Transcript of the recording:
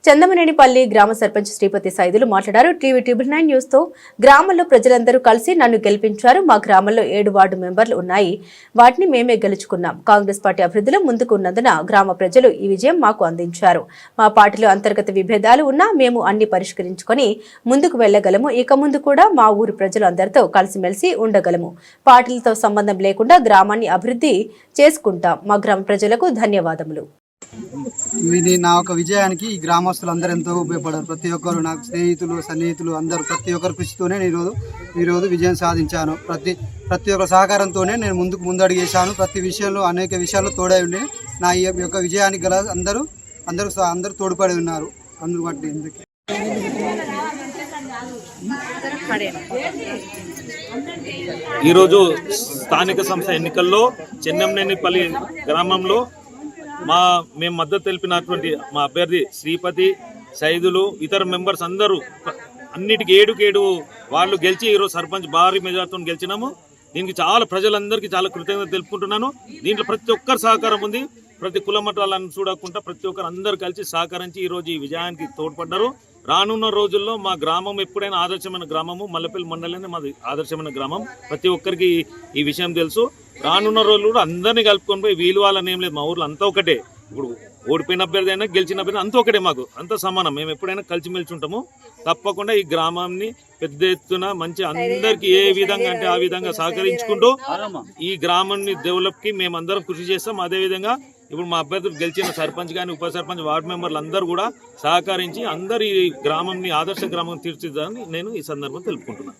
చందమనేనిపల్లి గ్రామ సర్పంచ్ శ్రీపతి సైదులు మాట్లాడారు. TV 9 news తో గ్రామంలో ప్రజలందరూ కలిసి నన్ను గెలిపించారు. మా గ్రామంలో 7 వార్డు మెంబర్లు ఉన్నాయి. వాటిని మేమే గెలుచుకున్నాం. కాంగ్రెస్ పార్టీ అభివృద్ధిలో ముందుకు ఉన్నందున గ్రామ ప్రజలు ఈ విజయం మాకు అందించారు. మా పార్టీలో అంతర్గత విభేదాలు ఉన్నా మేము అన్ని పరిష్కరించుకొని ముందుకు వెళ్లగలము. ఇక ముందు కూడా మా ఊరు ప్రజలు అందరితో కలిసిమెలిసి ఉండగలము. పార్టీలతో సంబంధం లేకుండా గ్రామాన్ని అభివృద్ధి చేసుకుంటాం. మా గ్రామ ప్రజలకు ధన్యవాదములు. ఇది నా ఒక విజయానికి ఈ గ్రామస్తులు అందరూ ఎంతో ఉపయోగపడారు. ప్రతి ఒక్కరు నాకు స్నేహితులు సన్నిహితులు అందరూ ప్రతి ఒక్కరు కృషితోనే ఈరోజు విజయం సాధించాను. ప్రతి ఒక్క సహకారంతోనే నేను ముందడుగు వేశాను. ప్రతి విషయంలో అనేక విషయాల్లో తోడై ఉండి నా ఈ యొక్క విజయానికి గల అందరూ తోడ్పడి ఉన్నారు. అందరూ బట్టి ఎందుకు ఈరోజు స్థానిక సంస్థ ఎన్నికల్లో చెన్నమనేనిపల్లి గ్రామంలో మేము మద్దతు తెలిపినటువంటి మా అభ్యర్థి శ్రీపతి సైదులు ఇతర మెంబర్స్ అందరూ అన్నిటికీ 7 వాళ్ళు గెలిచి ఈరోజు సర్పంచ్ భారీ మెజార్టీతో గెలిచినాము. దీనికి ప్రజలందరికీ చాలా కృతజ్ఞత తెలుపుకుంటున్నాను. దీంట్లో ప్రతి ఒక్కరు సహకారం ఉంది. ప్రతి కుల మతాలను చూడకుండా ప్రతి ఒక్కరు అందరూ కలిసి సహకరించి ఈరోజు ఈ విజయానికి తోడ్పడ్డారు. రానున్న రోజుల్లో మా గ్రామం ఎప్పుడైనా ఆదర్శమైన గ్రామము. మల్లెపల్లి మండలనే మాది ఆదర్శమైన గ్రామం. ప్రతి ఒక్కరికి ఈ విషయం తెలుసు. రానున్న రోజులు కూడా అందరినీ కలుపుకొని పోయి వీలు వాళ్ళని ఏం లేదు. మా ఊర్లో అంతా ఒకటే. ఇప్పుడు ఓడిపోయిన అభ్యర్థి అయినా గెలిచిన అభ్యర్థి అంతా ఒకటే. మాకు అంత సమానం. మేము ఎప్పుడైనా కలిసిమెలిసి ఉంటాము. తప్పకుండా ఈ గ్రామాన్ని పెద్ద ఎత్తున మంచి అందరికీ ఏ విధంగా అంటే ఆ విధంగా సహకరించుకుంటూ ఈ గ్రామాన్ని డెవలప్కి మేమందరం కృషి చేస్తాం. అదేవిధంగా ఇప్పుడు మా అభ్యర్థులు గెలిచిన సర్పంచ్ కానీ ఉప సర్పంచ్ వార్డు మెంబర్లు అందరూ కూడా సహకరించి అందరు ఈ గ్రామాన్ని ఆదర్శ గ్రామం తీర్చిద్దామని నేను ఈ సందర్భం తెలుపుకుంటున్నాను.